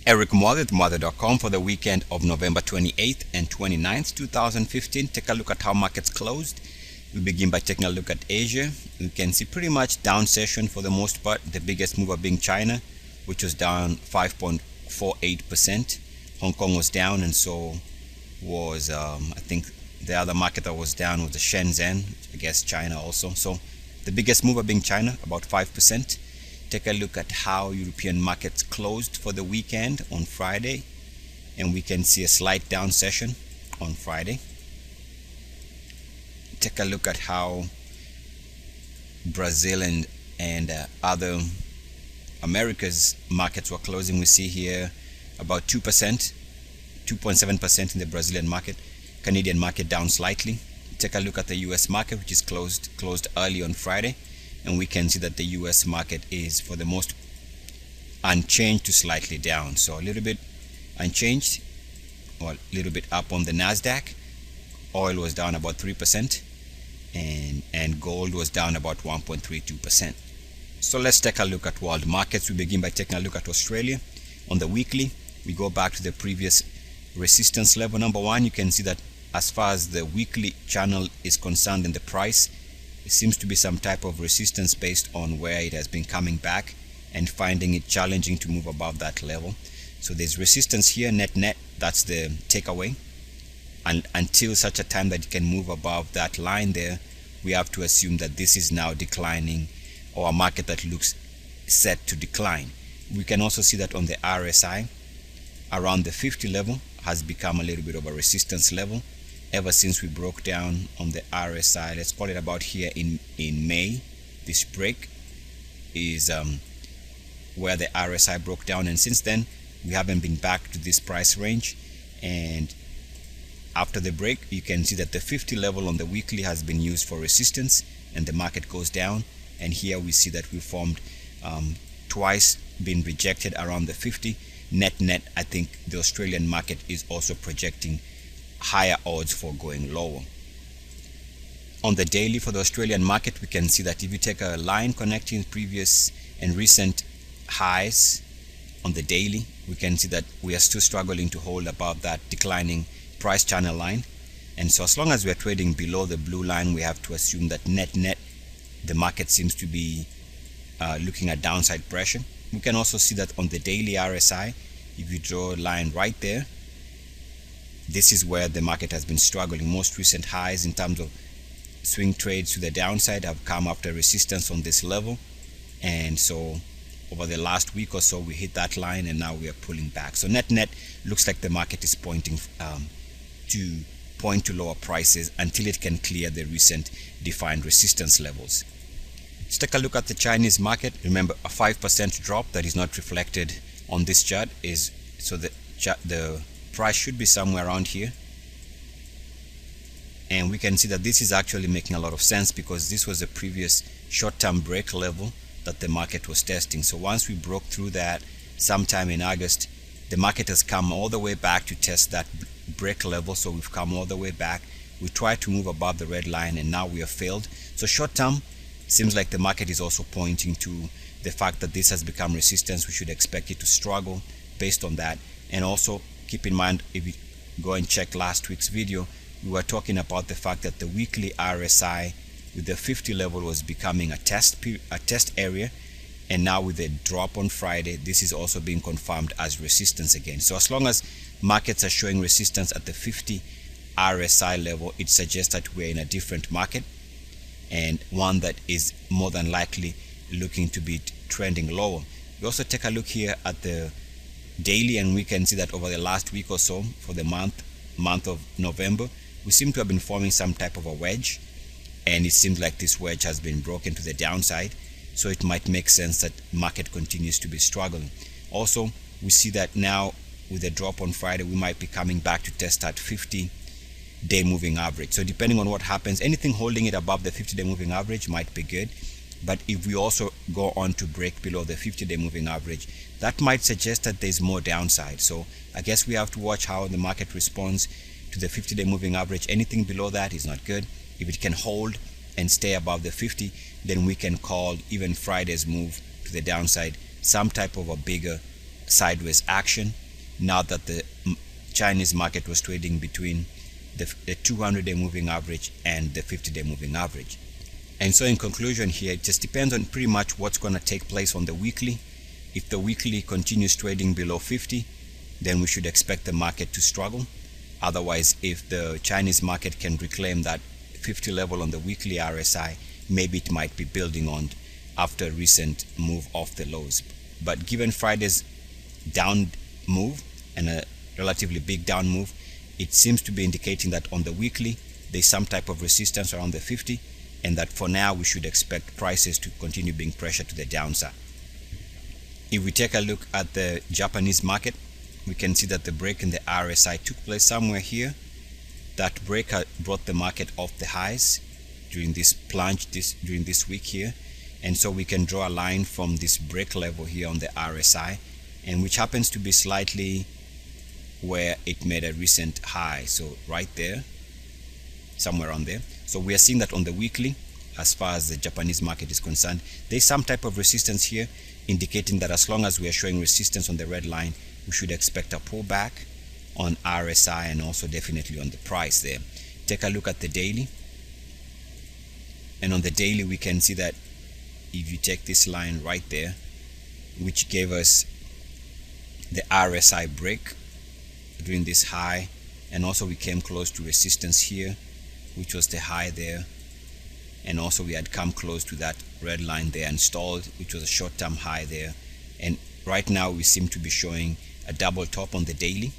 Eric Mother at Mother.com for the weekend of November 28th and 29th, 2015. Take a look at how markets closed. We begin by taking a look at Asia. You can see pretty much down session for the most part. The biggest mover being China, which was down 5.48%. Hong Kong was down, and so was I think the other market that was down was the Shenzhen, I guess China also. So the biggest mover being China, about 5%. Take a look at how European markets closed for the weekend on Friday, and we can see a slight down session on Friday. Take a look at how Brazil and other America's markets were closing. We see here about 2%, 2.7% in the Brazilian market. Canadian market down slightly. Take a look at the US market, which is closed early on Friday, and we can see that the US market is for the most unchanged to slightly down. So a little bit unchanged or a little bit up on the NASDAQ. Oil was down about 3%, and gold was down about 1.32%. So let's take a look at world markets. We begin by taking a look at Australia. On the weekly, we go back to the previous resistance level. Number one, you can see that as far as the weekly channel is concerned in the price, it seems to be some type of resistance based on where it has been coming back and finding it challenging to move above that level. So there's resistance here, net, that's the takeaway. And until such a time that it can move above that line there, we have to assume that this is now declining, or a market that looks set to decline. We can also see that on the RSI, around the 50 level has become a little bit of a resistance level ever since we broke down on the RSI. Let's call it about here in May. This break is where the RSI broke down, and since then we haven't been back to this price range. And after the break, you can see that the 50 level on the weekly has been used for resistance, and the market goes down. And here we see that we formed twice, been rejected around the 50. Net, I think the Australian market is also projecting higher odds for going lower. On the daily for the Australian market, we can see that if you take a line connecting previous and recent highs on the daily, we can see that we are still struggling to hold above that declining price channel line. And so as long as we are trading below the blue line, we have to assume that net the market seems to be looking at downside pressure. We can also see that on the daily RSI, if you draw a line right there, this is where the market has been struggling. Most recent highs in terms of swing trades to the downside have come after resistance on this level, and so over the last week or so we hit that line, and now we are pulling back. So net looks like the market is pointing to lower prices until it can clear the recent defined resistance levels. Let's take a look at the Chinese market. Remember, a 5% drop that is not reflected on this chart is, so the price should be somewhere around here, and we can see that this is actually making a lot of sense because this was a previous short-term break level that the market was testing. So once we broke through that sometime in August, the market has come all the way back to test that break level. So we've come all the way back. We tried to move above the red line, and now we have failed. So short-term, seems like the market is also pointing to the fact that this has become resistance. We should expect it to struggle based on that. And also keep in mind, if you go and check last week's video, we were talking about the fact that the weekly RSI with the 50 level was becoming a test area, and now with the drop on Friday, this is also being confirmed as resistance again. So as long as markets are showing resistance at the 50 RSI level, it suggests that we're in a different market, and one that is more than likely looking to be trending lower. We also take a look here at the daily, and we can see that over the last week or so, for the month of November, we seem to have been forming some type of a wedge, and it seems like this wedge has been broken to the downside. So it might make sense that market continues to be struggling. Also, we see that now with the drop on Friday, we might be coming back to test that 50-day moving average. So depending on what happens, anything holding it above the 50-day moving average might be good. But if we also go on to break below the 50-day moving average, that might suggest that there's more downside. So I guess we have to watch how the market responds to the 50-day moving average. Anything below that is not good. If it can hold and stay above the 50, then we can call even Friday's move to the downside some type of a bigger sideways action now that the Chinese market was trading between the 200-day moving average and the 50-day moving average. And so in conclusion here, it just depends on pretty much what's going to take place on the weekly. If the weekly continues trading below 50, then we should expect the market to struggle. Otherwise, if the Chinese market can reclaim that 50 level on the weekly RSI, maybe it might be building on after a recent move off the lows. But given Friday's down move and a relatively big down move, it seems to be indicating that on the weekly there's some type of resistance around the 50, and that for now we should expect prices to continue being pressured to the downside. If we take a look at the Japanese market, we can see that the break in the RSI took place somewhere here. That break brought the market off the highs during this plunge during this week here, and so we can draw a line from this break level here on the RSI, and which happens to be slightly where it made a recent high, so right there, somewhere around there. So we are seeing that on the weekly, as far as the Japanese market is concerned, there's some type of resistance here, indicating that as long as we are showing resistance on the red line, we should expect a pullback on RSI and also definitely on the price there. Take a look at the daily, and on the daily we can see that if you take this line right there, which gave us the RSI break during this high, and also we came close to resistance here, which was the high there, and also we had come close to that red line there and stalled, which was a short-term high there. And right now we seem to be showing a double top on the daily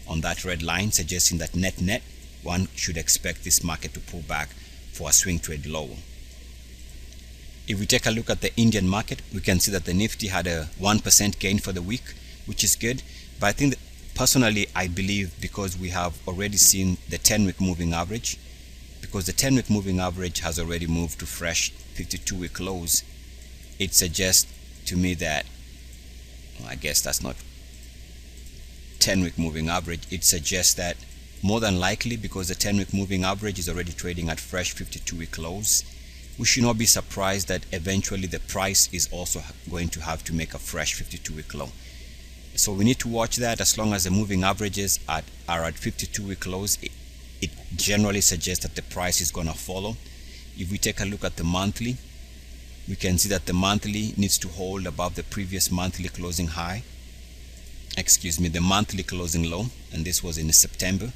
on that red line, suggesting that net one should expect this market to pull back for a swing trade lower. If we take a look at the Indian market, we can see that the Nifty had a 1% gain for the week, which is good. But I think that personally, I believe because we have already seen the 10-week moving average, because the 10-week moving average has already moved to fresh 52-week lows, it suggests to me that, well, I guess that's not 10-week moving average. It suggests that more than likely, because the 10-week moving average is already trading at fresh 52-week lows, we should not be surprised that eventually the price is also going to have to make a fresh 52-week low. So we need to watch that. As long as the moving averages are at 52-week lows, it generally suggests that the price is going to follow. If we take a look at the monthly, we can see that the monthly needs to hold above the previous monthly closing high. The monthly closing low, and this was in September.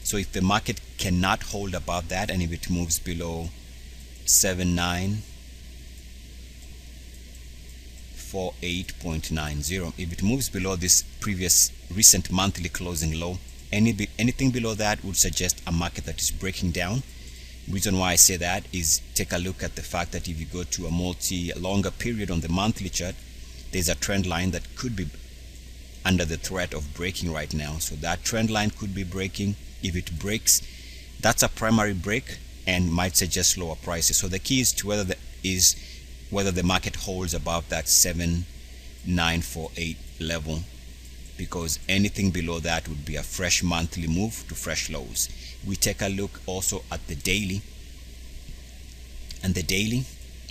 So if the market cannot hold above that, and if it moves below 7948.90, if it moves below this previous recent monthly closing low, anything below that would suggest a market that is breaking down. The reason why I say that is take a look at the fact that if you go to a longer period on the monthly chart, there's a trend line that could be under the threat of breaking right now. So that trend line could be breaking. If it breaks, that's a primary break and might suggest lower prices. So the key is to whether the market holds above that 7948 level, because anything below that would be a fresh monthly move to fresh lows. We take a look also at the daily, and the daily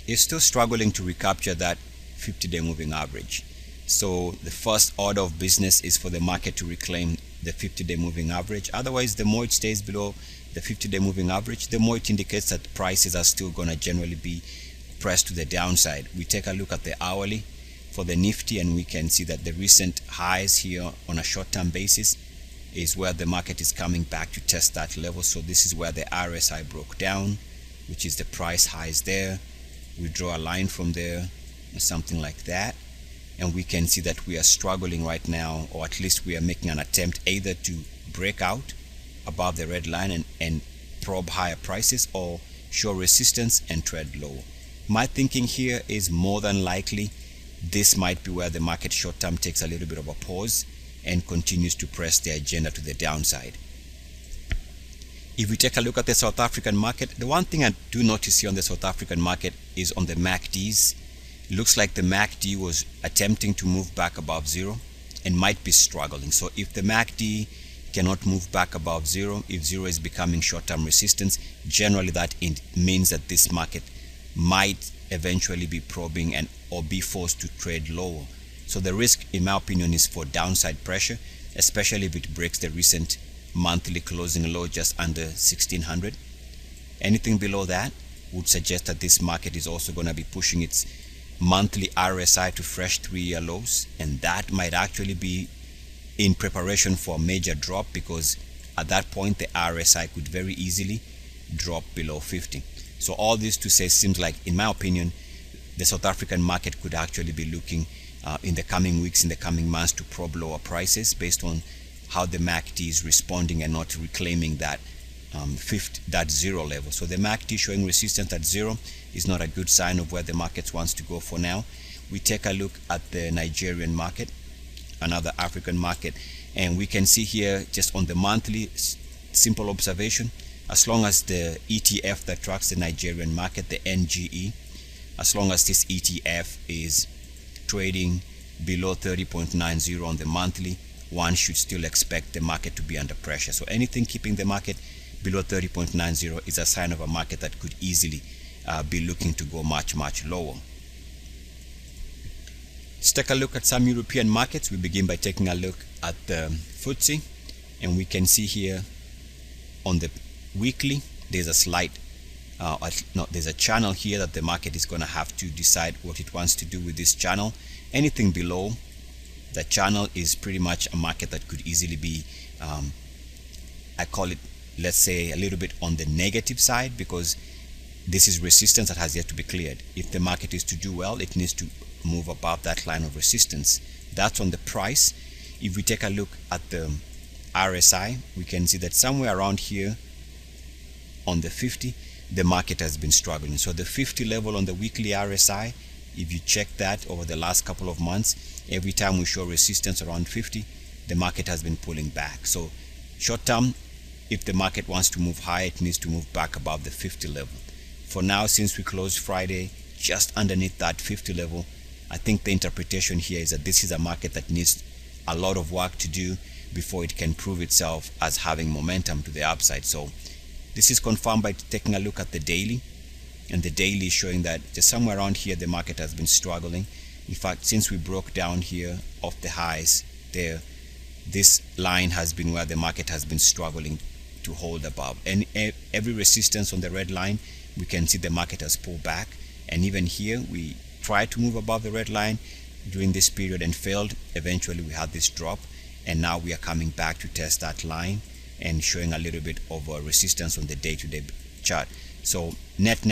is still struggling to recapture that 50-day moving average. So the first order of business is for the market to reclaim the 50-day moving average. Otherwise, the more it stays below the 50-day moving average, the more it indicates that prices are still going to generally be pressed to the downside. We take a look at the hourly for the Nifty, and we can see that the recent highs here on a short-term basis is where the market is coming back to test that level. So this is where the RSI broke down, which is the price highs there. We draw a line from there or something like that, and we can see that we are struggling right now, or at least we are making an attempt either to break out above the red line and probe higher prices, or show resistance and trade low. My thinking here is more than likely this might be where the market short-term takes a little bit of a pause and continues to press the agenda to the downside. If we take a look at the South African market, the one thing I do notice here on the South African market is on the MACDs. It looks like the MACD was attempting to move back above zero and might be struggling. So if the MACD cannot move back above zero, if zero is becoming short-term resistance, generally that means that this market might eventually be probing or be forced to trade lower. So the risk, in my opinion, is for downside pressure, especially if it breaks the recent monthly closing low just under 1600. Anything below that would suggest that this market is also going to be pushing its monthly RSI to fresh 3-year lows, and that might actually be in preparation for a major drop, because at that point the RSI could very easily drop below 50. So all this to say, seems like, in my opinion, the South African market could actually be looking in the coming weeks, in the coming months, to probe lower prices based on how the MACD is responding and not reclaiming that that 0 level. So the MACD showing resistance at 0 is not a good sign of where the market wants to go for now. We take a look at the Nigerian market, another African market, and we can see here, just on the monthly, simple observation, as long as the ETF that tracks the Nigerian market, the NGE, as long as this ETF is trading below 30.90 on the monthly, one should still expect the market to be under pressure. So anything keeping the market below 30.90 is a sign of a market that could easily be looking to go much lower. Let's take a look at some European markets. We begin by taking a look at the FTSE, and we can see here on the weekly there's a slight there's a channel here that the market is going to have to decide what it wants to do with this channel. Anything below the channel is pretty much a market that could easily be I call it, let's say, a little bit on the negative side, because this is resistance that has yet to be cleared. If the market is to do well, it needs to move above that line of resistance. That's on the price. If we take a look at the RSI, we can see that somewhere around here on the 50, the market has been struggling. So the 50 level on the weekly RSI, if you check that over the last couple of months, every time we show resistance around 50, the market has been pulling back. So short term, if the market wants to move higher, it needs to move back above the 50 level. For now, since we closed Friday just underneath that 50 level, I think the interpretation here is that this is a market that needs a lot of work to do before it can prove itself as having momentum to the upside. So this is confirmed by taking a look at the daily, and the daily is showing that just somewhere around here the market has been struggling. In fact, since we broke down here off the highs there, this line has been where the market has been struggling to hold above, and every resistance on the red line, we can see the market has pulled back. And even here we tried to move above the red line during this period and failed. Eventually we had this drop, and now we are coming back to test that line and showing a little bit of a resistance on the day-to-day chart. So net,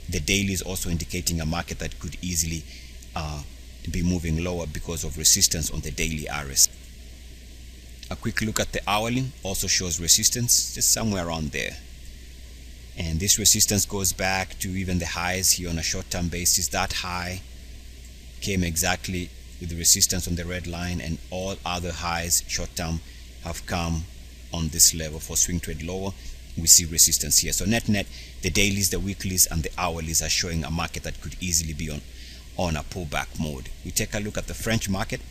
the daily is also indicating a market that could easily be moving lower because of resistance on the daily RSI. A quick look at the hourly also shows resistance just somewhere around there, and this resistance goes back to even the highs here on a short-term basis. That high came exactly with the resistance on the red line, and all other highs short-term have come on this level. For swing trade lower, we see resistance here. So net, the dailies, the weeklies, and the hourlies are showing a market that could easily be on a pullback mode. We take a look at the French market,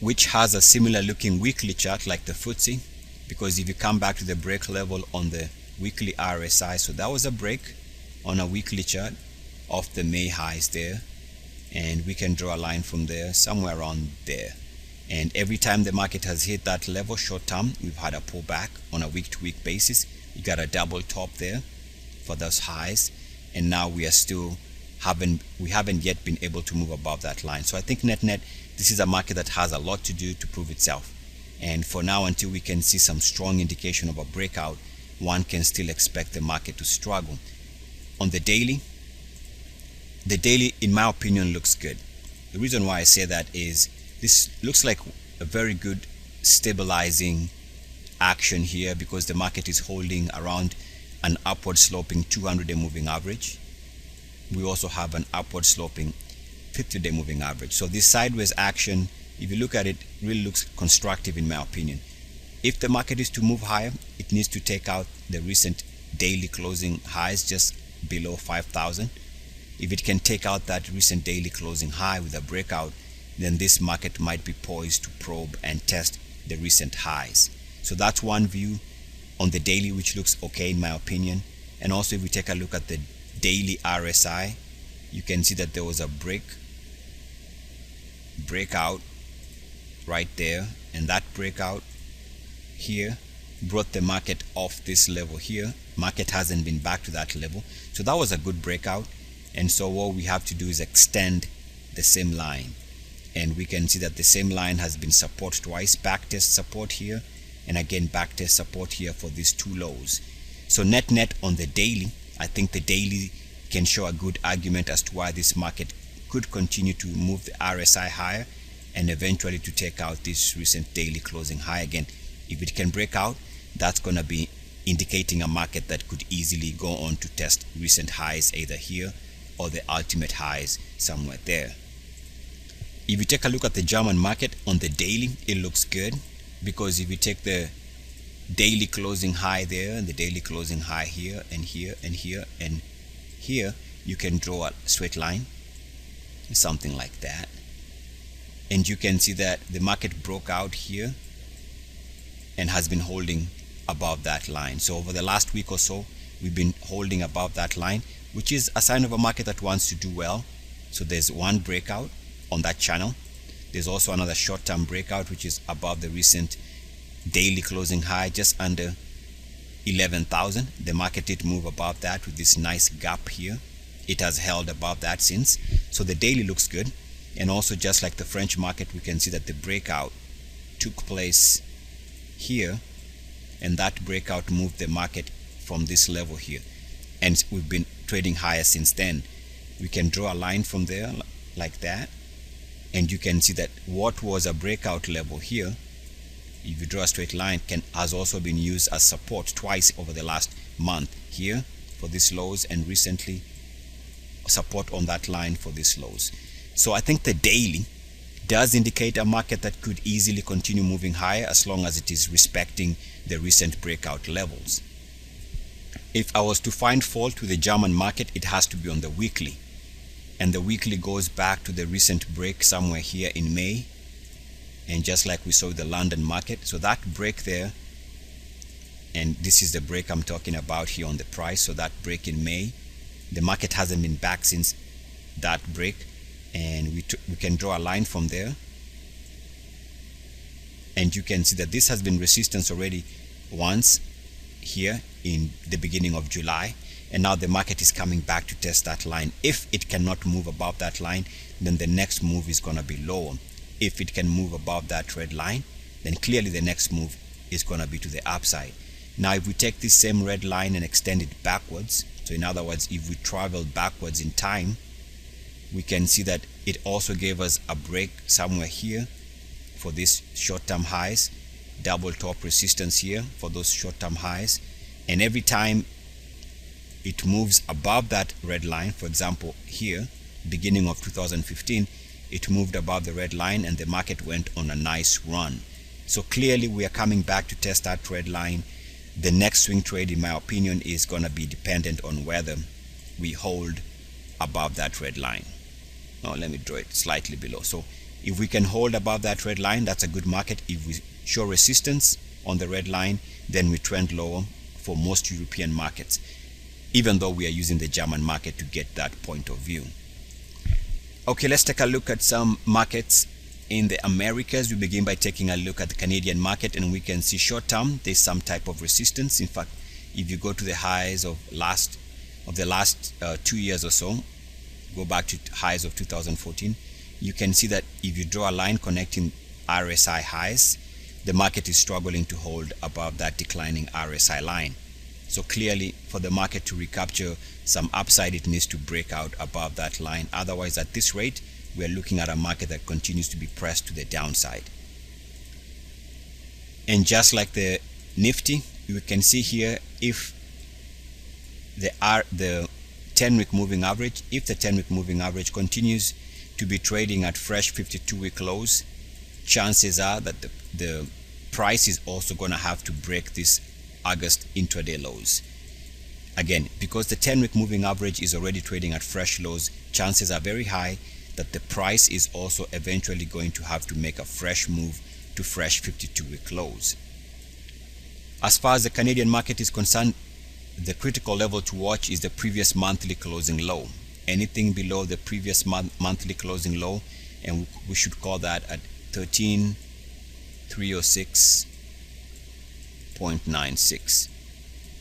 which has a similar looking weekly chart like the FTSE, because if you come back to the break level on the weekly RSI, so that was a break on a weekly chart off the May highs there, and we can draw a line from there somewhere around there. And every time the market has hit that level short term, we've had a pullback on a week-to-week basis. You got a double top there for those highs, and now we haven't yet been able to move above that line. So I think net, this is a market that has a lot to do to prove itself. And for now, until we can see some strong indication of a breakout, one can still expect the market to struggle. On the daily, in my opinion, looks good. The reason why I say that is this looks like a very good stabilizing action here, because the market is holding around an upward sloping 200-day moving average. We also have an upward sloping 50-day moving average. So this sideways action, if you look at it, really looks constructive in my opinion. If the market is to move higher, it needs to take out the recent daily closing highs just below 5,000. If it can take out that recent daily closing high with a breakout, then this market might be poised to probe and test the recent highs. So that's one view on the daily, which looks okay in my opinion. And also if we take a look at the daily RSI, you can see that there was a break breakout right there, and that breakout here brought the market off this level here. Market hasn't been back to that level, so that was a good breakout. And so what we have to do is extend the same line, and we can see that the same line has been support twice, back test support here, and again back test support here for these two lows. So net on the daily, I think the daily can show a good argument as to why this market could continue to move the RSI higher and eventually to take out this recent daily closing high again. If it can break out, that's going to be indicating a market that could easily go on to test recent highs either here or the ultimate highs somewhere there. If you take a look at the German market on the daily, it looks good, because if you take the daily closing high there and the daily closing high here and here and here and here, you can draw a straight line, something like that, and you can see that the market broke out here and has been holding above that line. So over the last week or so, we've been holding above that line, which is a sign of a market that wants to do well. So there's one breakout on that channel. There's also another short-term breakout, which is above the recent daily closing high, just under 11,000. The market did move above that with this nice gap here. It has held above that since. So the daily looks good. And also, just like the French market, we can see that the breakout took place here, and that breakout moved the market from this level here, and we've been trading higher since then. We can draw a line from there like that, and you can see that what was a breakout level here, if you draw a straight line, has also been used as support twice over the last month here for these lows, and recently support on that line for these lows. So I think the daily does indicate a market that could easily continue moving higher as long as it is respecting the recent breakout levels. If I was to find fault with the German market, it has to be on the weekly, and the weekly goes back to the recent break somewhere here in May, and just like we saw with the London market. So that break there, and this is the break I'm talking about here on the price. So that break in May, the market hasn't been back since that break, and we can draw a line from there, and you can see that this has been resistance already once here in the beginning of July, and now the market is coming back to test that line. If it cannot move above that line, then the next move is going to be lower. If it can move above that red line, then clearly the next move is going to be to the upside. Now if we take this same red line and extend it backwards, so in other words, if we travel backwards in time, we can see that it also gave us a break somewhere here for these short-term highs, double top resistance here for those short-term highs, and every time it moves above that red line, for example here, beginning of 2015, it moved above the red line and the market went on a nice run. So clearly we are coming back to test that red line. The next swing trade, in my opinion, is going to be dependent on whether we hold above that red line. Now let me draw it slightly below. So if we can hold above that red line, that's a good market. If we show resistance on the red line, then we trend lower for most European markets, even though we are using the German market to get that point of view. Okay, let's take a look at some markets in the Americas. We begin by taking a look at the Canadian market, and we can see short term there's some type of resistance. In fact, if you go to the highs of the last 2 years or so, go back to highs of 2014, you can see that if you draw a line connecting RSI highs, the market is struggling to hold above that declining RSI line. So clearly, for the market to recapture some upside, it needs to break out above that line. Otherwise, at this rate, we are looking at a market that continues to be pressed to the downside. And just like the Nifty, you can see here, if the 10-week moving average, if the 10-week moving average continues to be trading at fresh 52-week lows, chances are that the price is also going to have to break this August intraday lows. Again, because the 10-week moving average is already trading at fresh lows, chances are very high that the price is also eventually going to have to make a fresh move to fresh 52-week lows. As far as the Canadian market is concerned, the critical level to watch is the previous monthly closing low. Anything below the previous monthly closing low and we should call that at 13,306.96.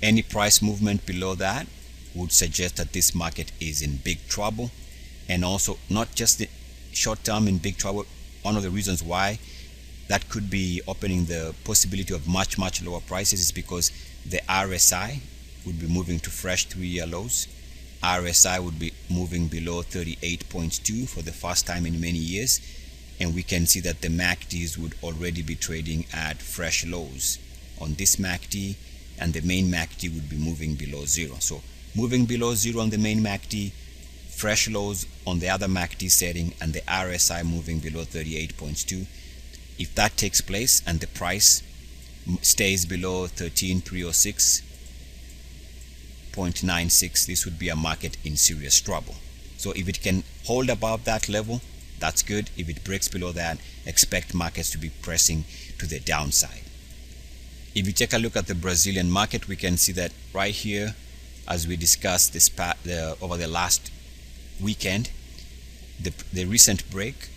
Any price movement below that would suggest that this market is in big trouble, and also not just the short term in big trouble. One of the reasons why that could be opening the possibility of much lower prices is because the RSI would be moving to fresh 3-year lows. RSI would be moving below 38.2 for the first time in many years, and we can see that the MACDs would already be trading at fresh lows on this MACD, and the main MACD would be moving below zero. So moving below zero on the main MACD, fresh lows on the other MACD setting, and the RSI moving below 38.2. If that takes place and the price stays below 13,306.96, this would be a market in serious trouble. So if it can hold above that level, that's good. If it breaks below that, expect markets to be pressing to the downside. If you take a look at the Brazilian market, we can see that right here, as we discussed this over the last weekend, the recent break.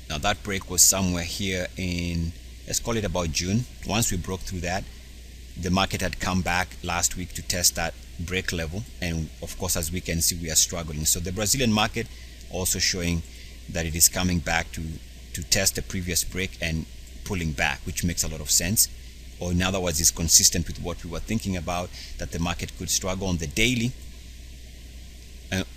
Now that break was somewhere here in, let's call it about June. Once we broke through that, the market had come back last week to test that break level, and of course, as we can see, we are struggling. So the Brazilian market also showing that it is coming back to test the previous break and pulling back, which makes a lot of sense, or in other words, is consistent with what we were thinking about, that the market could struggle. On the daily,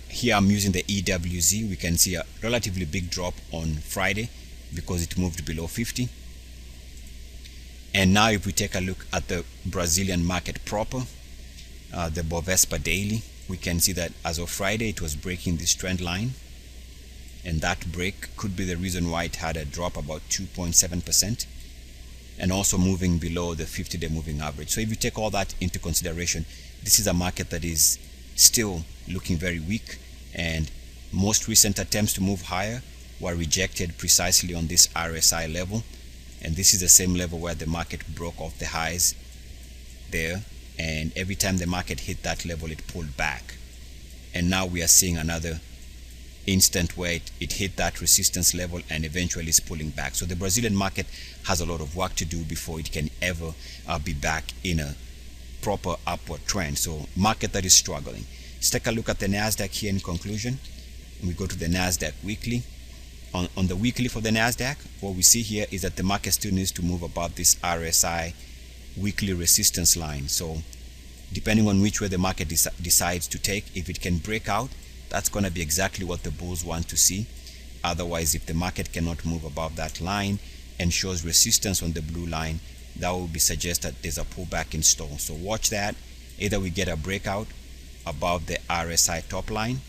here I'm using the EWZ. We can see a relatively big drop on Friday because it moved below 50. And now if we take a look at the Brazilian market proper, the Bovespa Daily, we can see that as of Friday it was breaking this trend line, and that break could be the reason why it had a drop about 2.7%, and also moving below the 50-day moving average. So if you take all that into consideration, this is a market that is still looking very weak, and most recent attempts to move higher were rejected precisely on this RSI level, and this is the same level where the market broke off the highs there, and every time the market hit that level it pulled back, and now we are seeing another instant where it hit that resistance level and eventually is pulling back. So the Brazilian market has a lot of work to do before it can ever be back in a proper upward trend. So market that is struggling. Let's take a look at the NASDAQ here in conclusion. We go to the NASDAQ weekly. On the weekly for the NASDAQ, what we see here is that the market still needs to move above this RSI weekly resistance line. So depending on which way the market decides to take, if it can break out, that's going to be exactly what the bulls want to see. Otherwise, if the market cannot move above that line and shows resistance on the blue line, that will be suggest that there's a pullback in store. So watch that. Either we get a breakout above the RSI top line,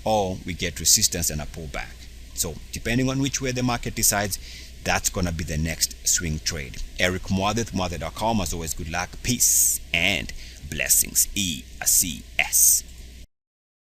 or we get resistance and a pullback. So depending on which way the market decides, that's going to be the next swing trade. Eric Muadith, Muadith.com. As always, good luck, peace, and blessings. ESCS.